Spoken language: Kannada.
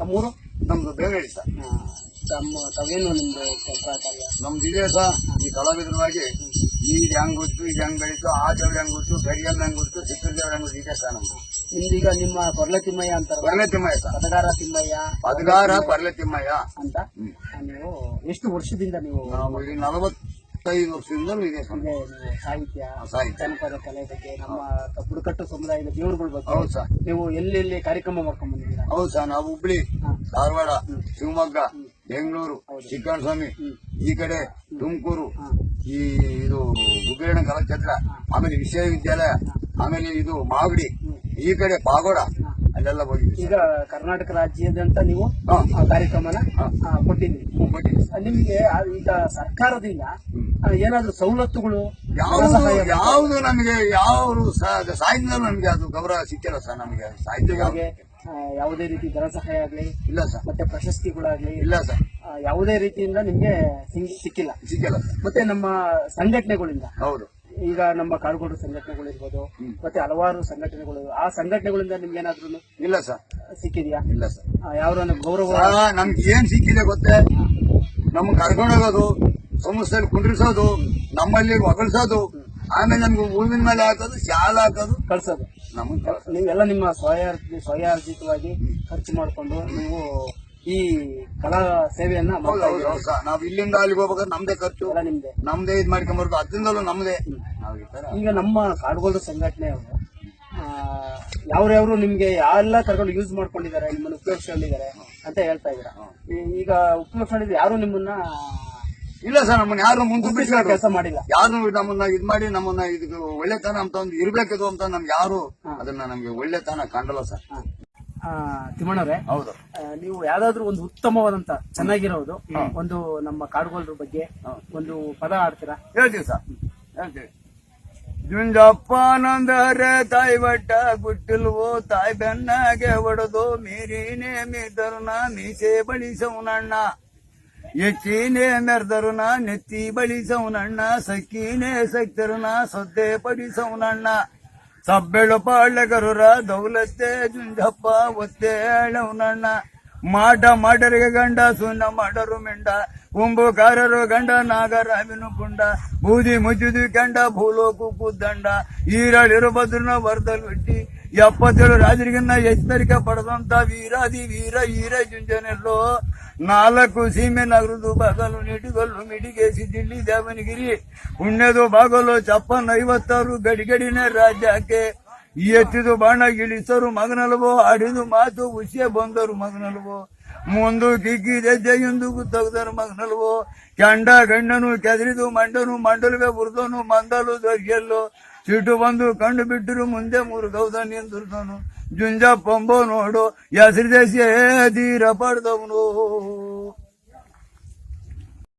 ತಮ್ಮೂರು? ನಮ್ದು ಬೇರೆ ಸರ್. ತಾವೇನು ನಿಮ್ದು ಕೆಲಸ ಕಾರ್ಯ? ನಮ್ದು ಇದೆ ಸರ್. ಈ ಕಲಾವಿದರವಾಗಿ ಈಗ ಹೆಂಗ್ ಗೊತ್ತು, ಈಗ ಹೆಂಗ್ ಬೆಳೀತು, ಆ ದೇವ್ರ ಹೆಂಗ್ ಗೊತ್ತು, ಗಡಿಯನ್ನ ಹೆಂಗ್ ಗೊತ್ತು, ಚಿತ್ರ ದೇವ್ರ ಹೆಂಗ್ ಗೊತ್ತು, ಇದೆ ಸರ್ ನಮ್ದು. ನಿಮ್ದೀಗ ನಿಮ್ಮ ಕೊರ್ಲೆ ತಿಮ್ಮಯ್ಯ ಅಂತಾರೆ. ಕೊರ್ಲೆ ತಿಮ್ಮಯ್ಯ ಸರ್. ಪದಗಾರ ತಿಮ್ಮಯ್ಯ, ಪದಗಾರ ಕೊರ್ಲೆ ತಿಮ್ಮಯ್ಯ ಅಂತ. ನೀವು ಎಷ್ಟು ವರ್ಷದಿಂದ ನೀವು? ನಾವು ಈಗ 45 ವರ್ಷದಿಂದಲೂ ಇದೆ ಸರ್. ನೀವು ಸಾಹಿತ್ಯ, ಜನಪದ ಕಲೆ ಬಗ್ಗೆ, ನಮ್ಮ ಬುಡಕಟ್ಟು ಸಮುದಾಯದ ದೇವರುಗಳ ಬಗ್ಗೆ. ಹೌದು ಸರ್. ನೀವು ಎಲ್ಲೆಲ್ಲಿ ಕಾರ್ಯಕ್ರಮ ಮಾಡ್ಕೊಂಡ್ ಬಂದಿದ್ದೀರಾ? ಹೌದು ಸರ್. ನಾವು ಹುಬ್ಳಿ, ಧಾರವಾಡ, ಶಿವಮೊಗ್ಗ, ಬೆಂಗಳೂರು, ಚಿಕ್ಕಣಸ್ವಾಮಿ, ಈ ಕಡೆ ತುಮಕೂರು, ಈ ಇದು ಗುಬ್ಬೇರಣ್ಣ ಕಲಾಕ್ಷೇತ್ರ, ಆಮೇಲೆ ವಿಶ್ವವಿದ್ಯಾಲಯ, ಆಮೇಲೆ ಇದು ಮಾಗಡಿ, ಈ ಕಡೆ ಪಾಗೋಡ, ಅಲ್ಲೆಲ್ಲ ಹೋಗಿದ್ವಿ. ಈಗ ಕರ್ನಾಟಕ ರಾಜ್ಯದಂತ ನೀವು ಕಾರ್ಯಕ್ರಮನ ಕೊಟ್ಟಿದ್ದೀರಿ. ನಿಮ್ಗೆ ಈಗ ಸರ್ಕಾರದಿಂದ ಏನಾದ್ರು ಸವಲತ್ತುಗಳು ಯಾವುದು ನಮಗೆ ಯಾವ ಸಾಹಿತ್ಯದಲ್ಲೂ ನಮಗೆ ಅದು ಗೌರವ ಸಿಕ್ಕಿಲ್ಲ ಸರ್. ನಮಗೆ ಸಾಹಿತ್ಯ ಯಾವುದೇ ರೀತಿ ಧನ ಸಹಾಯ ಆಗ್ಲಿ ಇಲ್ಲ ಸರ್. ಮತ್ತೆ ಪ್ರಶಸ್ತಿಗಳಾಗ್ಲಿ ಇಲ್ಲ ಸರ್. ಯಾವುದೇ ರೀತಿಯಿಂದ ನಿಮ್ಗೆ ಸಿಕ್ಕಿಲ್ಲ ಸರ್. ಮತ್ತೆ ನಮ್ಮ ಸಂಘಟನೆಗಳಿಂದ, ಹೌದು, ಈಗ ನಮ್ಮ ಕಾಡುಗೋಡು ಸಂಘಟನೆಗಳಿರ್ಬೋದು, ಮತ್ತೆ ಹಲವಾರು ಸಂಘಟನೆಗಳು, ಆ ಸಂಘಟನೆಗಳಿಂದ ನಿಮ್ಗೆ ಏನಾದ್ರು ಇಲ್ಲ ಸರ್ ಸಿಕ್ಕಿದ್ಯಾ? ಇಲ್ಲ ಸರ್. ಯಾವ ಗೌರವ ನಮ್ಗೆ ಏನ್ ಸಿಕ್ಕಿದೆ ಗೊತ್ತೇ? ನಮ್ಗೆ ಕರ್ಕೊಂಡೋಗೋದು, ಸಂಸ್ಥೆಯಲ್ಲಿ ಕುಂಡ್ರಿಸೋದು, ನಮ್ಮಲ್ಲಿ ಹೊಗಳಿಸೋದು, ಆಮೇಲೆ ನಮ್ಗೆ ಹೂವಿನ ಮೇಲೆ ಹಾಕೋದು, ಶಾಲ ಹಾಕೋದು, ಕಳ್ಸೋದು. ನೀವೆಲ್ಲ ನಿಮ್ಮ ಸ್ವಯಾರ್ಜಿತವಾಗಿ ಖರ್ಚು ಮಾಡಿಕೊಂಡು ನೀವು ಈ ಕಲಾ ಸೇವೆಯನ್ನ ನಾವು ಇಲ್ಲಿಂದ ಅಲ್ಲಿಗೆ ಹೋಗ್ಬೇಕಾದ್ರೆ ನಮ್ದೇ ಖರ್ಚು, ನಮ್ದೇ ಇದ್ ಮಾಡ್ಕೊಂಡ್ಬಾರ್ದು, ಅದರಿಂದಲೂ ನಮ್ದೇ. ಈಗ ನಮ್ಮ ಕಾಡುಗೋಡು ಸಂಘಟನೆ ಯಾವ್ಯಾವ್ರು ನಿಮ್ಗೆ ಯಾರೆಲ್ಲ ಕರ್ಕೊಂಡು ಯೂಸ್ ಮಾಡ್ಕೊಂಡಿದ್ದಾರೆ, ನಿಮ್ಮನ್ನ ಉಪಯೋಗಿಸ್ಕೊಂಡಿದ್ದಾರೆ ಅಂತ ಹೇಳ್ತಾ ಇದ್ದೀರಾ. ಈಗ ಉಪಯೋಗಿಸ್ಕೊಂಡಿದ್ರೆ ಯಾರು ನಿಮ್ಮನ್ನ ಇಲ್ಲ ಸರ್. ನಮ್ಮನ್ನ ಯಾರು ಮುಂದೆ ಕೆಲಸ ಮಾಡಿಲ್ಲ, ಯಾರು ನಮ್ಮನ್ನ ಇದ್ ಮಾಡಿ ನಮ್ಮನ್ನ ಇದು ಒಳ್ಳೆತನ ಅಂತ ಒಂದು ಇರ್ಬೇಕಿದು ಅಂತ ನಮ್ಗೆ ಯಾರು ಅದನ್ನ ನಮ್ಗೆ ಒಳ್ಳೆತನ ಕಂಡಲ್ಲ ಸರ್. ತಿಮ್ಮಣ್ಣವ್ರೆ, ಹೌದು, ನೀವು ಯಾವ್ದಾದ್ರು ಒಂದು ಉತ್ತಮವಾದಂತ ಚೆನ್ನಾಗಿರೋದು ಒಂದು ನಮ್ಮ ಕಾಡುಗೋಲ್ರ ಬಗ್ಗೆ ಒಂದು ಪದ ಆಡ್ತೀರಾ? ಹೇಳ್ತೀವಿ ಸರ್, ಹೇಳ್ತೀವಿ. ಜುಂಜಪ್ಪನಂದರೆ ತಾಯಿ ಬಟ್ಟ ಗುಟ್ಟಿಲ್ವೋ, ತಾಯಿ ಬೆನ್ನಾಗೆ ಹೊಡೆದು ಮೀರಿನೇ ಮೀದರುನ ಮೀಸೆ ಬಳಿಸವನಣ್ಣ, ಎಚ್ಚಿನೇ ಮೆರ್ದರುನ ನೆತ್ತಿ ಬಳಿಸವನಣ್ಣ, ಸಕ್ಕಿನೇ ಸಕ್ತರುನ ಸೊದ್ದೆ ಪಡಿಸವನಣ್ಣ, ಸಬ್ಬೆಳು ಪಾಳ್ಯಗರುರ ದೌಲತ್ತೆ ಜುಂಜಪ್ಪ ಒತ್ತೆ ಹೇಳವನಣ್ಣ, ಮಾಟ ಮಾಡರಿಗೆ ಗಂಡ ಸುಣ್ಣ ಮಾಡರು ಮೆಂಡ, ಕುಂಭಕಾರರು ಗಂಡ ನಾಗರಾವಿನ ಕುಂಡ, ಬೂದಿ ಮುಚ್ಚಿದು ಕಂಡ ಭೂಲೋಕು ಕುದ್ದಂಡ, ಈರಳಿರು ಭದ್ರನ ವರದಲ್ ಬಿಟ್ಟಿ 77 ರಾಜರಿಗನ್ನ ಎಚ್ಚರಿಕೆ ಪಡೆದಂತ ವೀರಾದಿ ವೀರ ಈರ ಜುಂಜನೆಲ್ಲೋ, 4 ಸೀಮೆ ನಗರದು ಬಾಗಲು ನಿಟಿಗಲ್ಲು ಮಿಡಿಗೇಸಿ ದಿಲ್ಲಿ ದೇವನಗಿರಿ ಪುಣ್ಯದು ಬಾಗಲು 56 ಗಡಿಗಡಿನ ರಾಜ್ಯಕ್ಕೆ, ಎತ್ತಿದು ಬಾಣ ಇಳಿಸರು ಮಗನಲ್ವೋ, ಆಡಿದು ಮಾತು ಉಸಿಯ ಬಂದರು ಮಗನಲ್ವೋ, ಮುಂದು ಕಿಕ್ಕಿದೆ ಜಯಂದು ತೆಗೆದರು ಮಗನಲ್ವೋ, ಕೆಂಡ ಗಂಡನು ಕೆದರಿದು ಮಂಡನು ಮಂಡಲುವೆ ಬುರ್ದನು ಮಂದಲು ದೊರ್ಗೆಲ್ಲೋ, ಸಿಟ್ಟು ಬಂದು ಕಂಡು ಬಿಟ್ಟರು ಮುಂದೆ ಮುರುಗೌದ ನಿಂದಿರ್ದನು, ಜುಂಜಪ್ಪಂಬೋ ನೋಡು ಹೆಸರು ದೇಶ ಧೀರ ಪಡೆದವನು.